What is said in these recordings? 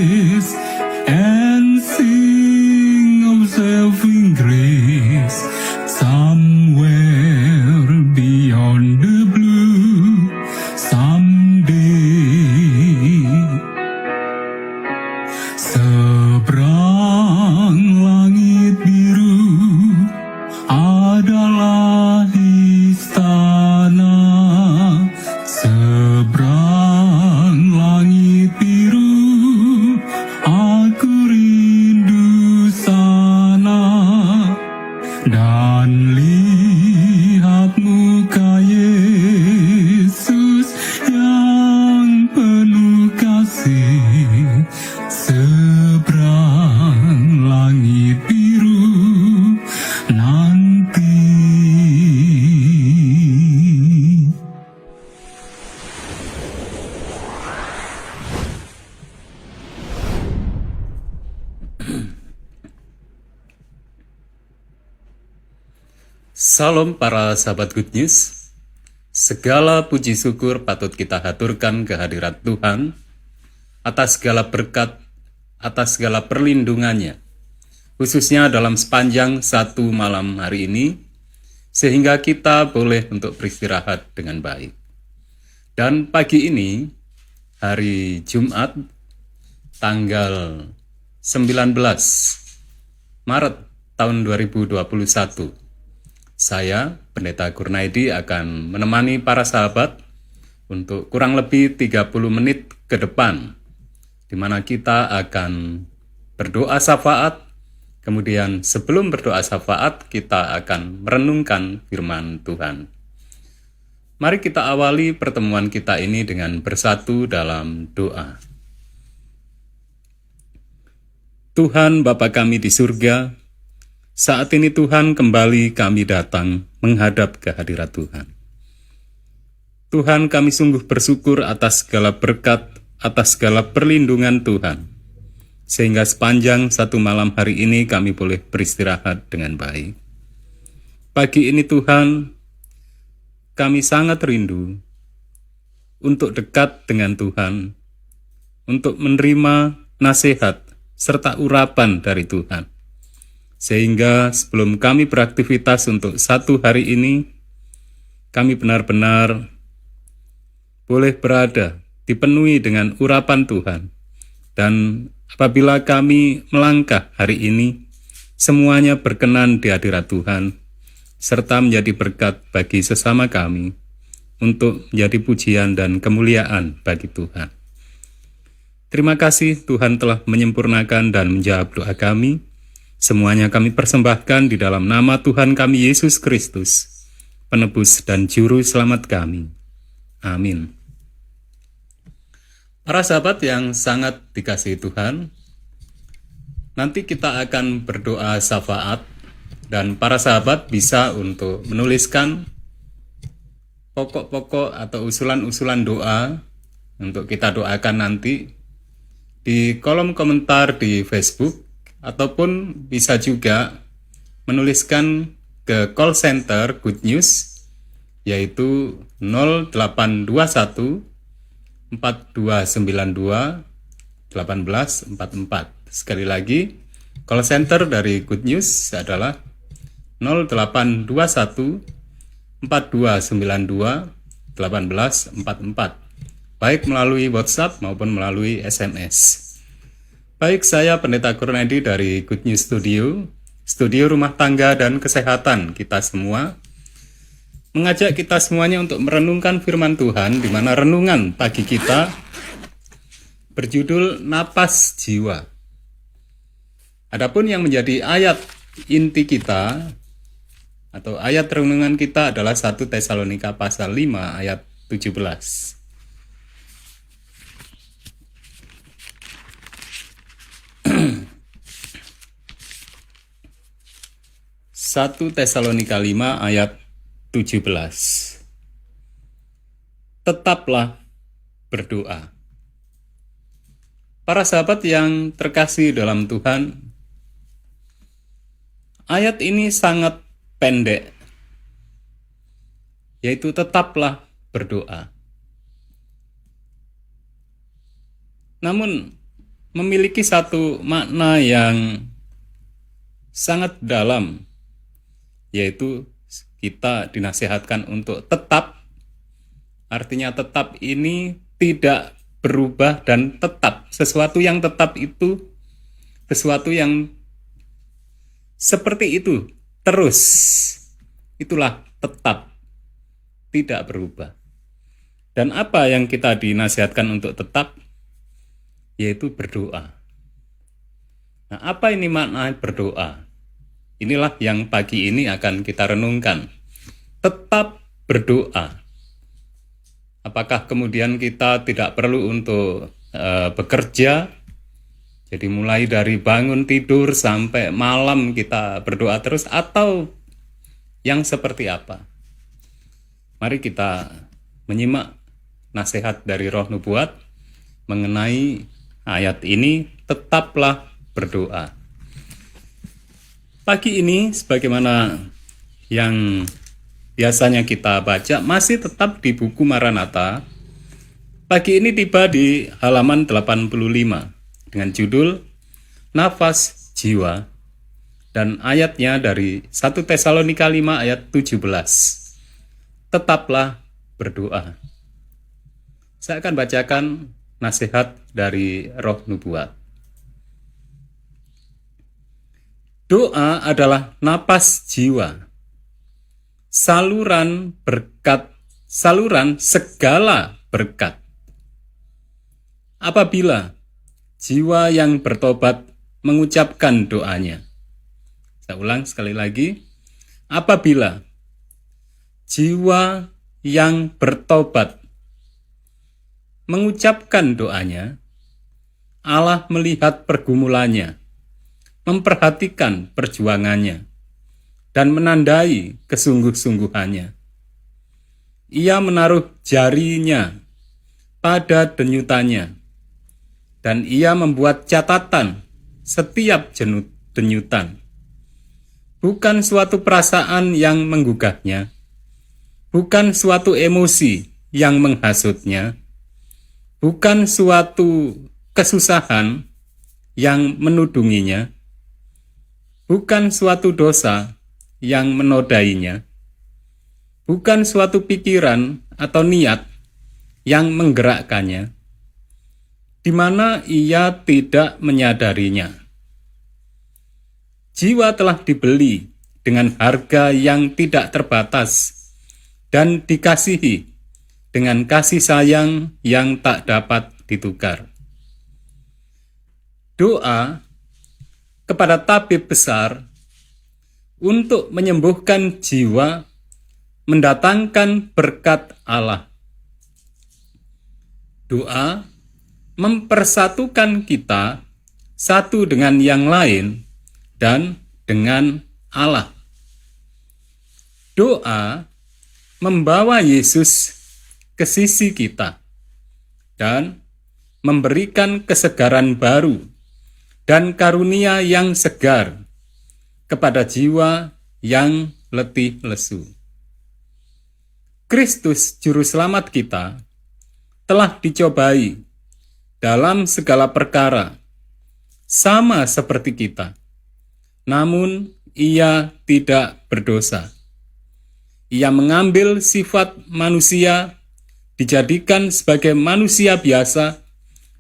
face and sing of saving grace somewhere beyond the blue someday. Seberang langit biru adalah istana. Seberang langit biru aku rindu sana. Dan lihat muka Yesus yang penuh kasih. Seberang langit biru nanti. Salam para sahabat Good News. Segala puji syukur patut kita haturkan kehadirat Tuhan atas segala berkat, atas segala perlindungannya, khususnya dalam sepanjang satu malam hari ini, sehingga kita boleh untuk beristirahat dengan baik. Dan pagi ini, hari Jumat, tanggal 19 Maret tahun 2021, saya, Pendeta Kurnaidi, akan menemani para sahabat untuk kurang lebih 30 menit ke depan, di mana kita akan berdoa syafaat. Kemudian sebelum berdoa syafaat, kita akan merenungkan firman Tuhan. Mari kita awali pertemuan kita ini dengan bersatu dalam doa. Tuhan Bapa kami di surga, saat ini Tuhan kembali kami datang menghadap kehadirat Tuhan. Tuhan, kami sungguh bersyukur atas segala berkat, atas segala perlindungan Tuhan, sehingga sepanjang satu malam hari ini kami boleh beristirahat dengan baik. Pagi ini Tuhan, kami sangat rindu untuk dekat dengan Tuhan, untuk menerima nasihat serta urapan dari Tuhan. Sehingga sebelum kami beraktivitas untuk satu hari ini, kami benar-benar boleh berada dipenuhi dengan urapan Tuhan. Dan apabila kami melangkah hari ini, semuanya berkenan di hadirat Tuhan, serta menjadi berkat bagi sesama kami, untuk menjadi pujian dan kemuliaan bagi Tuhan. Terima kasih Tuhan telah menyempurnakan dan menjawab doa kami. Semuanya kami persembahkan di dalam nama Tuhan kami Yesus Kristus, penebus dan juru selamat kami. Amin. Para sahabat yang sangat dikasihi Tuhan, nanti kita akan berdoa syafaat, dan para sahabat bisa untuk menuliskan pokok-pokok atau usulan-usulan doa untuk kita doakan nanti di kolom komentar di Facebook, ataupun bisa juga menuliskan ke call center Good News, yaitu 0821 4292 1844. Sekali lagi, call center dari Good News adalah 0821 4292 1844, baik melalui WhatsApp maupun melalui SMS. Baik, saya Pendeta Kurnaidi dari Good News Studio rumah tangga dan kesehatan kita semua, mengajak kita semuanya untuk merenungkan firman Tuhan, di mana renungan pagi kita berjudul Napas Jiwa. Adapun yang menjadi ayat inti kita atau ayat renungan kita adalah 1 Tesalonika pasal 5 ayat 17. 1 Tesalonika 5 ayat 17. Tetaplah berdoa. Para sahabat yang terkasih dalam Tuhan, ayat ini sangat pendek, yaitu tetaplah berdoa. Namun, memiliki satu makna yang sangat dalam, yaitu kita dinasihatkan untuk tetap. Artinya tetap ini tidak berubah dan tetap. Sesuatu yang tetap itu sesuatu yang seperti itu terus. Itulah tetap, tidak berubah. Dan apa yang kita dinasihatkan untuk tetap? Yaitu berdoa. Nah, apa ini makna berdoa? Inilah yang pagi ini akan kita renungkan. Tetap berdoa. Apakah kemudian kita tidak perlu untuk bekerja? Jadi mulai dari bangun tidur sampai malam kita berdoa terus, atau yang seperti apa? Mari kita menyimak nasihat dari Roh Nubuat mengenai ayat ini, tetaplah berdoa. Pagi ini sebagaimana yang biasanya kita baca, masih tetap di buku Maranatha. Pagi ini tiba di halaman 85 dengan judul Nafas Jiwa, dan ayatnya dari 1 Tesalonika 5 ayat 17. Tetaplah berdoa. Saya akan bacakan nasihat dari Roh Nubuat. Doa adalah napas jiwa, saluran berkat, saluran segala berkat. Apabila jiwa yang bertobat mengucapkan doanya. Saya ulang sekali lagi. Apabila jiwa yang bertobat mengucapkan doanya, Allah melihat pergumulannya, memperhatikan perjuangannya, dan menandai kesungguh-sungguhannya. Ia menaruh jarinya pada denyutannya, dan ia membuat catatan setiap denyutan. Bukan suatu perasaan yang menggugahnya, bukan suatu emosi yang menghasutnya, bukan suatu kesusahan yang menudunginya, bukan suatu dosa yang menodainya, bukan suatu pikiran atau niat yang menggerakkannya, di mana ia tidak menyadarinya. Jiwa telah dibeli dengan harga yang tidak terbatas dan dikasihi dengan kasih sayang yang tak dapat ditukar. Doa kepada tabib besar untuk menyembuhkan jiwa mendatangkan berkat Allah. Doa mempersatukan kita satu dengan yang lain dan dengan Allah. Doa membawa Yesus ke sisi kita dan memberikan kesegaran baru dan karunia yang segar kepada jiwa yang letih lesu. Kristus Juru Selamat kita telah dicobai dalam segala perkara, sama seperti kita, namun ia tidak berdosa. Ia mengambil sifat manusia, dijadikan sebagai manusia biasa,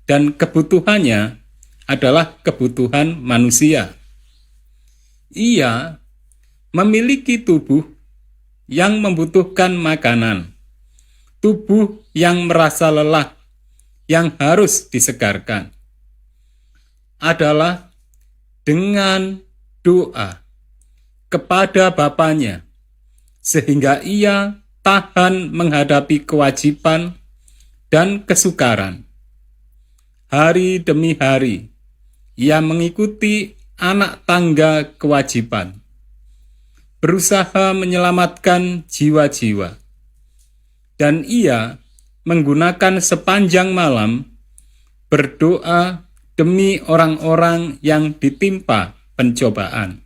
dan kebutuhannya adalah kebutuhan manusia. Ia memiliki tubuh yang membutuhkan makanan, tubuh yang merasa lelah, yang harus disegarkan. Adalah dengan doa kepada Bapanya, sehingga ia tahan menghadapi kewajiban dan kesukaran. Hari demi hari, ia mengikuti anak tangga kewajiban, berusaha menyelamatkan jiwa-jiwa, dan ia menggunakan sepanjang malam berdoa demi orang-orang yang ditimpa pencobaan.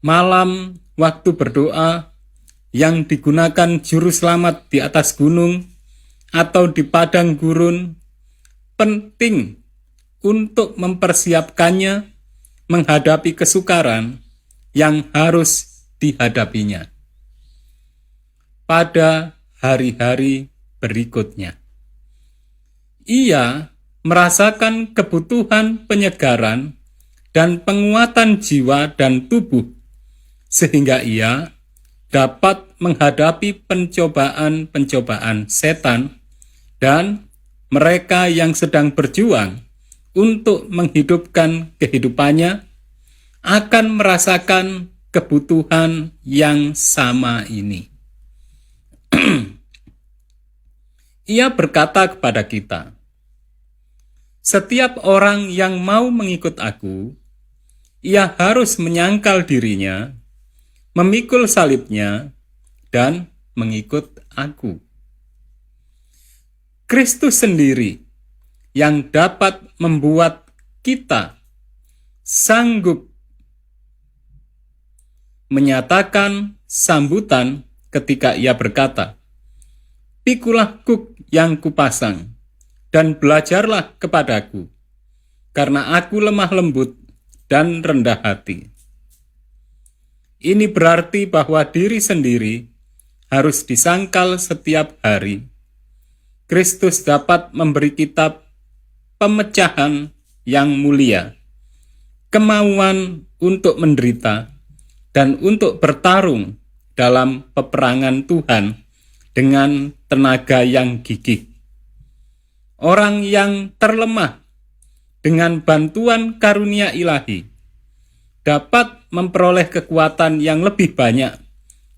Malam waktu berdoa yang digunakan juru selamat di atas gunung atau di padang gurun penting untuk mempersiapkannya menghadapi kesukaran yang harus dihadapinya pada hari-hari berikutnya. Ia merasakan kebutuhan penyegaran dan penguatan jiwa dan tubuh, sehingga ia dapat menghadapi pencobaan-pencobaan setan dan mereka yang sedang berjuang untuk menghidupkan kehidupannya akan merasakan kebutuhan yang sama ini. Ia berkata kepada kita, "Setiap orang yang mau mengikut aku, ia harus menyangkal dirinya, memikul salibnya, dan mengikut aku." Kristus sendiri yang dapat membuat kita sanggup menyatakan sambutan ketika ia berkata, "Pikulah kuk yang kupasang, dan belajarlah kepadaku, karena aku lemah lembut dan rendah hati." Ini berarti bahwa diri sendiri harus disangkal setiap hari. Kristus dapat memberi kita pemecahan yang mulia, kemauan untuk menderita, dan untuk bertarung dalam peperangan Tuhan dengan tenaga yang gigih. Orang yang terlemah dengan bantuan karunia ilahi dapat memperoleh kekuatan yang lebih banyak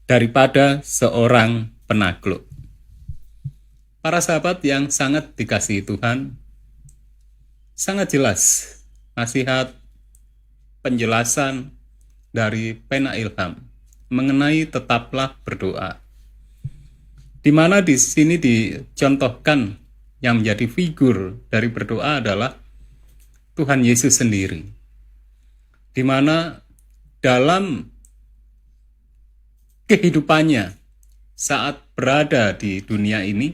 daripada seorang penakluk. Para sahabat yang sangat dikasihi Tuhan, sangat jelas nasihat penjelasan dari Pena Ilham mengenai tetaplah berdoa, di mana di sini dicontohkan yang menjadi figur dari berdoa adalah Tuhan Yesus sendiri, di mana dalam kehidupannya saat berada di dunia ini,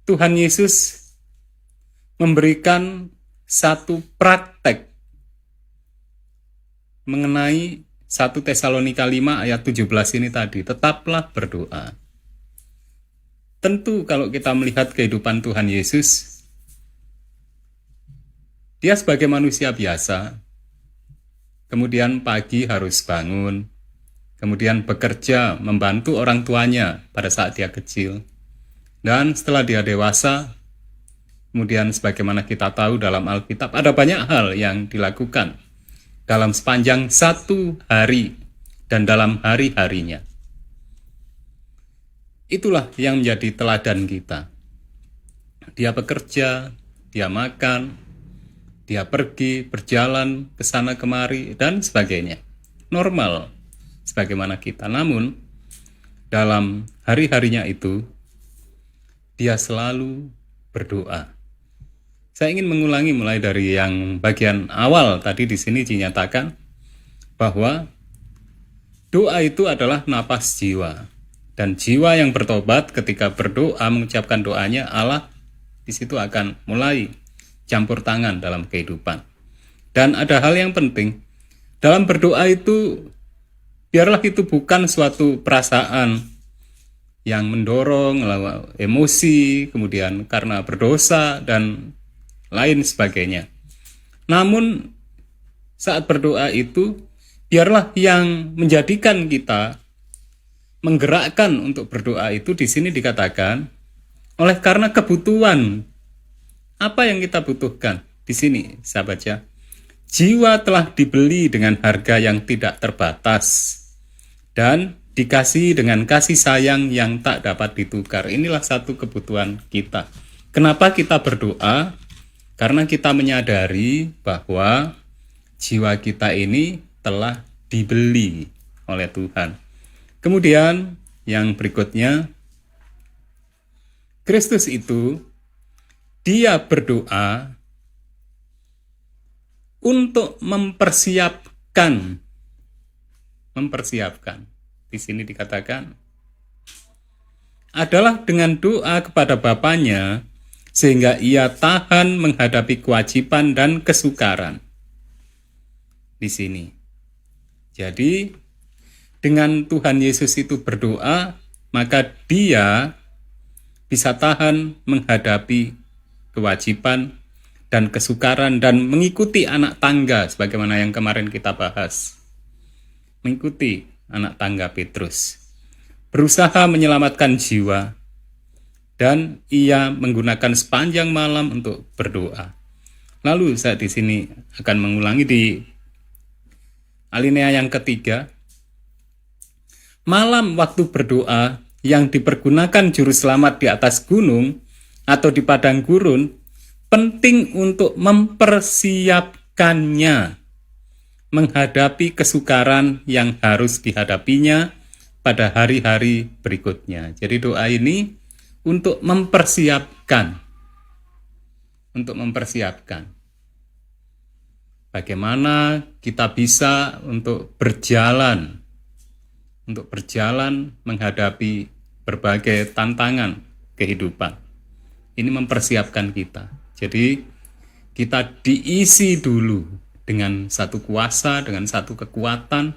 Tuhan Yesus memberikan satu praktek mengenai 1 Tesalonika 5 ayat 17 ini tadi, tetaplah berdoa. Tentu kalau kita melihat kehidupan Tuhan Yesus, dia sebagai manusia biasa, kemudian pagi harus bangun, kemudian bekerja membantu orang tuanya pada saat dia kecil, dan setelah dia dewasa, kemudian sebagaimana kita tahu dalam Alkitab, ada banyak hal yang dilakukan dalam sepanjang satu hari dan dalam hari-harinya. Itulah yang menjadi teladan kita. Dia bekerja, dia makan, dia pergi, berjalan ke sana kemari, dan sebagainya. Normal, sebagaimana kita. Namun, dalam hari-harinya itu, dia selalu berdoa. Saya ingin mengulangi mulai dari yang bagian awal tadi di sini dinyatakan bahwa doa itu adalah napas jiwa. Dan jiwa yang bertobat ketika berdoa mengucapkan doanya, Allah di situ akan mulai campur tangan dalam kehidupan. Dan ada hal yang penting, dalam berdoa itu biarlah itu bukan suatu perasaan yang mendorong, emosi, kemudian karena berdosa dan lain sebagainya. Namun saat berdoa itu biarlah yang menjadikan kita menggerakkan untuk berdoa itu di sini dikatakan oleh karena kebutuhan. Apa yang kita butuhkan? Di sini saya baca, jiwa telah dibeli dengan harga yang tidak terbatas dan dikasihi dengan kasih sayang yang tak dapat ditukar. Inilah satu kebutuhan kita. Kenapa kita berdoa? Karena kita menyadari bahwa jiwa kita ini telah dibeli oleh Tuhan. Kemudian yang berikutnya, Kristus itu dia berdoa untuk mempersiapkan. Di sini dikatakan adalah dengan doa kepada Bapanya sehingga ia tahan menghadapi kewajiban dan kesukaran. Di sini. Jadi, dengan Tuhan Yesus itu berdoa, maka dia bisa tahan menghadapi kewajiban dan kesukaran dan mengikuti anak tangga sebagaimana yang kemarin kita bahas. Mengikuti anak tangga Petrus. Berusaha menyelamatkan jiwa dan ia menggunakan sepanjang malam untuk berdoa. Lalu saya di sini akan mengulangi di alinea yang ketiga. Malam waktu berdoa yang dipergunakan juru selamat di atas gunung atau di padang gurun penting untuk mempersiapkannya menghadapi kesukaran yang harus dihadapinya pada hari-hari berikutnya. Jadi doa ini untuk mempersiapkan bagaimana kita bisa untuk berjalan menghadapi berbagai tantangan kehidupan. Ini mempersiapkan kita. Jadi kita diisi dulu dengan satu kuasa, dengan satu kekuatan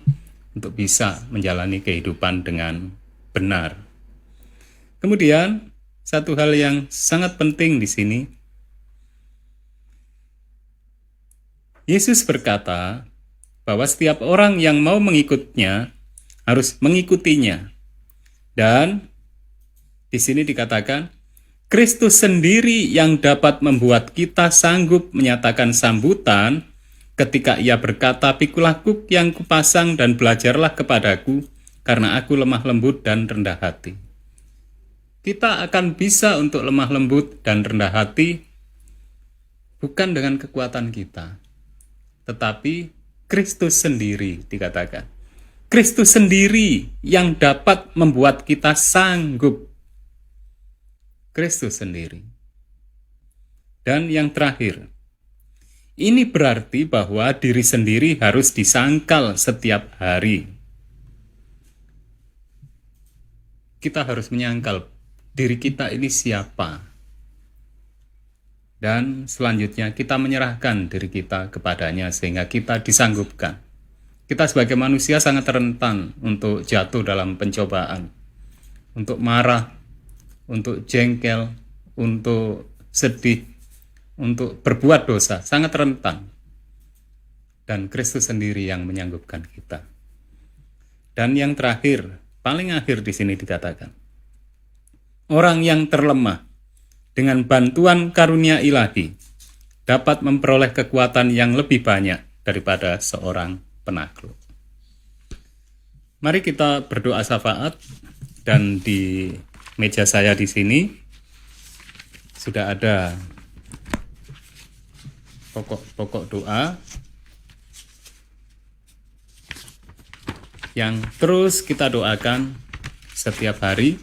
untuk bisa menjalani kehidupan dengan benar. Kemudian satu hal yang sangat penting di sini, Yesus berkata bahwa setiap orang yang mau mengikutnya harus mengikutinya. Dan di sini dikatakan, Kristus sendiri yang dapat membuat kita sanggup menyatakan sambutan ketika ia berkata, "Pikulah kuk yang kupasang dan belajarlah kepadaku, karena aku lemah lembut dan rendah hati." Kita akan bisa untuk lemah lembut dan rendah hati bukan dengan kekuatan kita, tetapi Kristus sendiri dikatakan. Kristus sendiri yang dapat membuat kita sanggup. Kristus sendiri. Dan yang terakhir, ini berarti bahwa diri sendiri harus disangkal setiap hari. Kita harus menyangkal diri kita ini siapa. Dan selanjutnya kita menyerahkan diri kita kepadanya sehingga kita disanggupkan. Kita sebagai manusia sangat rentan untuk jatuh dalam pencobaan, untuk marah, untuk jengkel, untuk sedih, untuk berbuat dosa, sangat rentan. Dan Kristus sendiri yang menyanggupkan kita. Dan yang terakhir, paling akhir di sini dikatakan, orang yang terlemah dengan bantuan karunia ilahi dapat memperoleh kekuatan yang lebih banyak daripada seorang penakluk. Mari kita berdoa syafaat, dan di meja saya di sini sudah ada pokok doa yang terus kita doakan setiap hari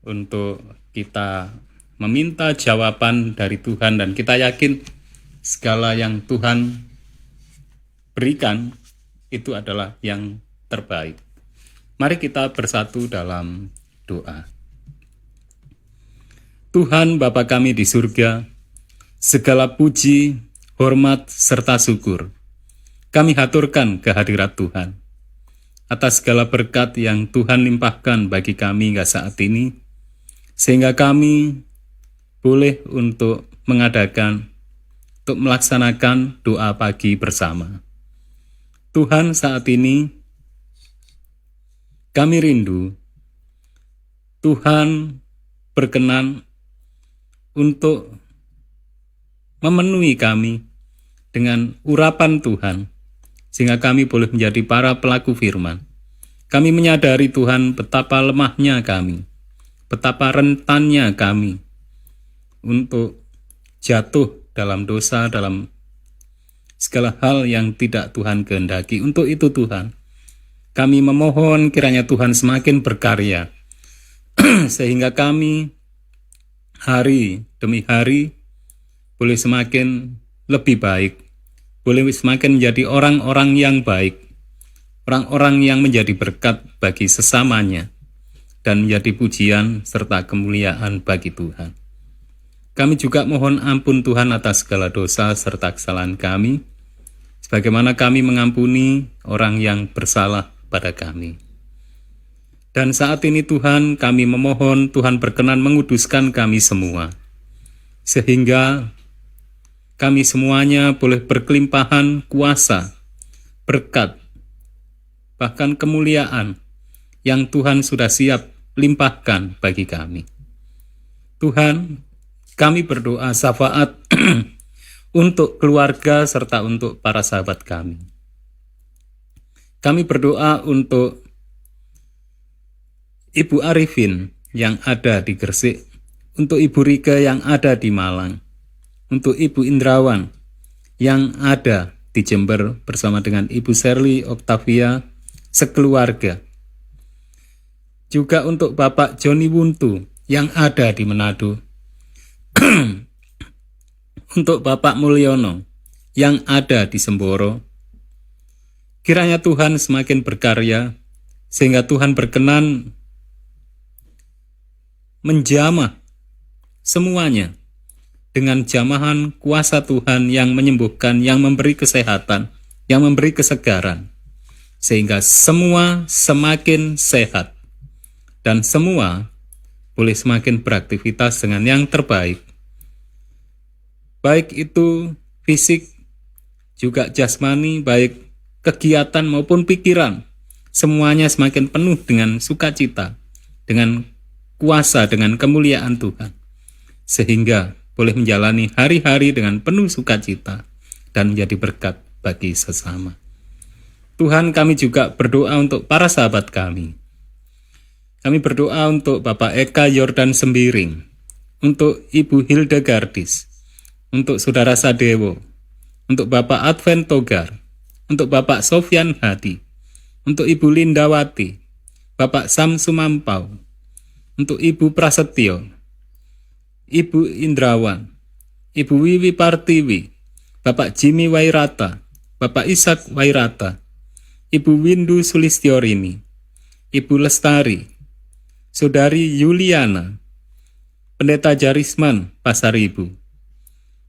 untuk kita meminta jawaban dari Tuhan, dan kita yakin segala yang Tuhan berikan itu adalah yang terbaik. Mari kita bersatu dalam doa. Tuhan Bapa kami di surga, segala puji, hormat, serta syukur kami haturkan ke hadirat Tuhan atas segala berkat yang Tuhan limpahkan bagi kami hingga saat ini, sehingga kami boleh untuk melaksanakan doa pagi bersama. Tuhan, saat ini kami rindu Tuhan berkenan untuk memenuhi kami dengan urapan Tuhan, sehingga kami boleh menjadi para pelaku firman. Kami menyadari Tuhan betapa lemahnya kami, betapa rentannya kami untuk jatuh dalam dosa, dalam segala hal yang tidak Tuhan kehendaki. Untuk itu Tuhan, kami memohon kiranya Tuhan semakin berkarya, sehingga kami hari demi hari boleh semakin lebih baik, boleh semakin menjadi orang-orang yang baik, orang-orang yang menjadi berkat bagi sesamanya, dan menjadi pujian serta kemuliaan bagi Tuhan. Kami juga mohon ampun Tuhan atas segala dosa serta kesalahan kami, sebagaimana kami mengampuni orang yang bersalah pada kami. Dan saat ini Tuhan, kami memohon Tuhan berkenan menguduskan kami semua, sehingga kami semuanya boleh berkelimpahan kuasa, berkat, bahkan kemuliaan yang Tuhan sudah siap limpahkan bagi kami. Tuhan, kami berdoa syafaat untuk keluarga serta untuk para sahabat kami. Kami berdoa untuk Ibu Arifin yang ada di Gresik, untuk Ibu Rike yang ada di Malang, untuk Ibu Indrawan yang ada di Jember bersama dengan Ibu Shirley Octavia sekeluarga. Juga untuk Bapak Joni Wuntu yang ada di Manado, untuk Bapak Mulyono yang ada di Semboro. Kiranya Tuhan semakin berkarya sehingga Tuhan berkenan menjamah semuanya dengan jamahan kuasa Tuhan yang menyembuhkan, yang memberi kesehatan, yang memberi kesegaran, sehingga semua semakin sehat dan semua boleh semakin beraktivitas dengan yang terbaik, baik itu fisik juga jasmani, baik kegiatan maupun pikiran, semuanya semakin penuh dengan sukacita, dengan kuasa, dengan kemuliaan Tuhan, sehingga boleh menjalani hari-hari dengan penuh sukacita dan menjadi berkat bagi sesama. Tuhan, kami juga berdoa untuk para sahabat kami. Kami berdoa untuk Bapak Eka Yordan Sembiring, untuk Ibu Hilda Gardis, untuk Saudara Sadewo, untuk Bapak Advent Togar, untuk Bapak Sofyan Hadi, untuk Ibu Lindawati, Bapak Sam Sumampau, untuk Ibu Prasetyo, Ibu Indrawan, Ibu Wiwi Partiwi, Bapak Jimmy Wairata, Bapak Ishak Wairata, Ibu Windu Sulistiorini, Ibu Lestari, Saudari Yuliana, Pendeta Jarisman Pasar Ibu,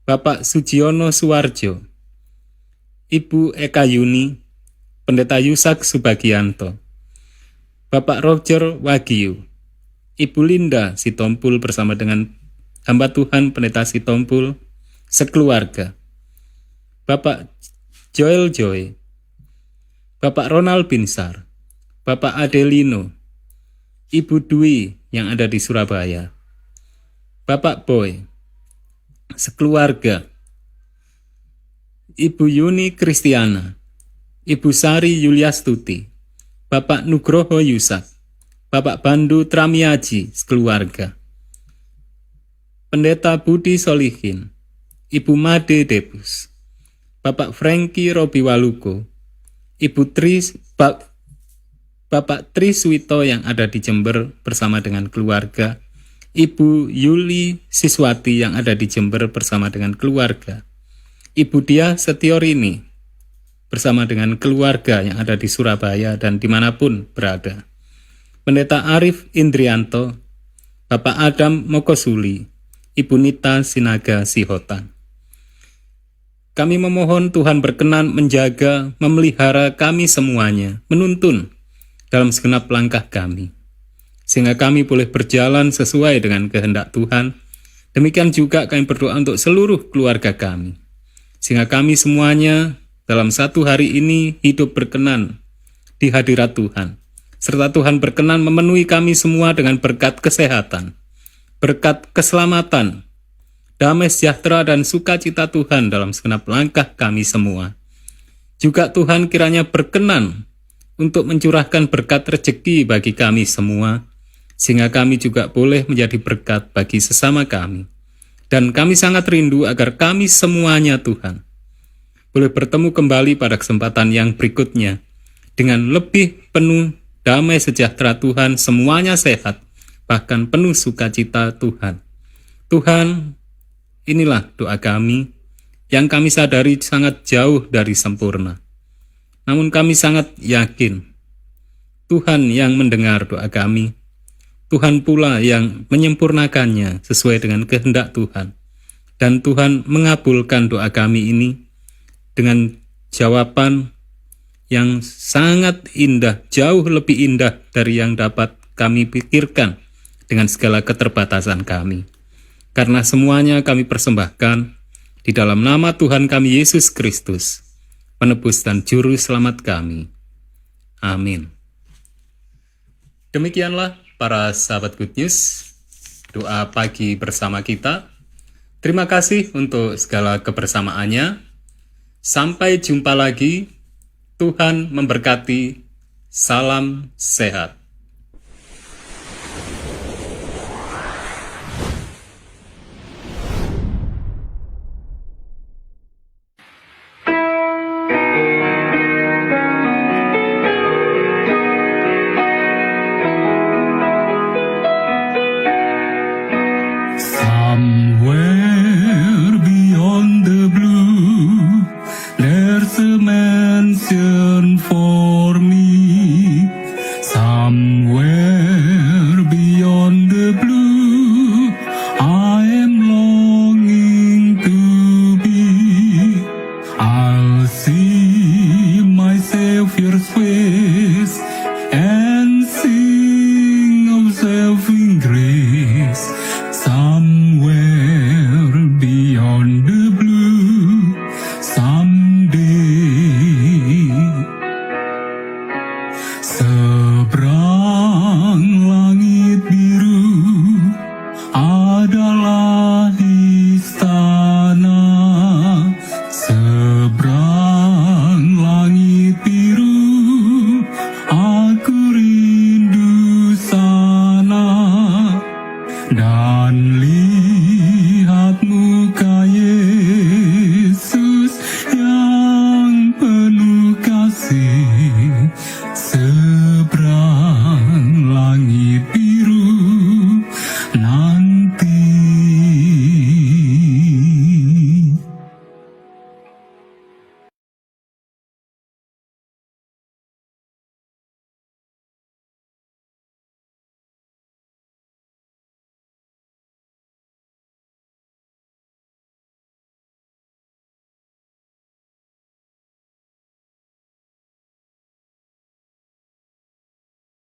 Bapak Sujiono Suwarjo, Ibu Eka Yuni, Pendeta Yusak Subagianto, Bapak Roger Wagyu, Ibu Linda Sitompul bersama dengan hamba Tuhan Pendeta Sitompul sekeluarga, Bapak Joel Joy, Bapak Ronald Binsar, Bapak Adelino, Ibu Dwi yang ada di Surabaya, Bapak Boy sekeluarga, Ibu Yuni Kristiana, Ibu Sari Yuliastuti, Bapak Nugroho Yusak, Bapak Bandu Tramiaji sekeluarga, Pendeta Budi Solihin, Ibu Made Debus, Bapak Franky Robi Waluko, Ibu Bapak Tri Suwito yang ada di Jember bersama dengan keluarga, Ibu Yuli Siswati yang ada di Jember bersama dengan keluarga, Ibu Dia Setiorini bersama dengan keluarga yang ada di Surabaya dan dimanapun berada, Pendeta Arif Indrianto, Bapak Adam Mokosuli, Ibu Nita Sinaga Sihotan. Kami memohon Tuhan berkenan menjaga, memelihara kami semuanya, menuntun dalam segenap langkah kami, sehingga kami boleh berjalan sesuai dengan kehendak Tuhan. Demikian juga kami berdoa untuk seluruh keluarga kami, sehingga kami semuanya dalam satu hari ini hidup berkenan di hadirat Tuhan, serta Tuhan berkenan memenuhi kami semua dengan berkat kesehatan, berkat keselamatan, damai sejahtera dan sukacita Tuhan dalam segenap langkah kami semua. Juga Tuhan kiranya berkenan untuk mencurahkan berkat rezeki bagi kami semua, sehingga kami juga boleh menjadi berkat bagi sesama kami. Dan kami sangat rindu agar kami semuanya Tuhan boleh bertemu kembali pada kesempatan yang berikutnya dengan lebih penuh damai sejahtera Tuhan, semuanya sehat, bahkan penuh sukacita Tuhan. Tuhan, inilah doa kami yang kami sadari sangat jauh dari sempurna. Namun kami sangat yakin Tuhan yang mendengar doa kami, Tuhan pula yang menyempurnakannya sesuai dengan kehendak Tuhan. Dan Tuhan mengabulkan doa kami ini dengan jawaban yang sangat indah, jauh lebih indah dari yang dapat kami pikirkan dengan segala keterbatasan kami. Karena semuanya kami persembahkan di dalam nama Tuhan kami Yesus Kristus, penebus dan juru selamat kami. Amin. Demikianlah para sahabat Good News, doa pagi bersama kita. Terima kasih untuk segala kebersamaannya. Sampai jumpa lagi. Tuhan memberkati. Salam sehat.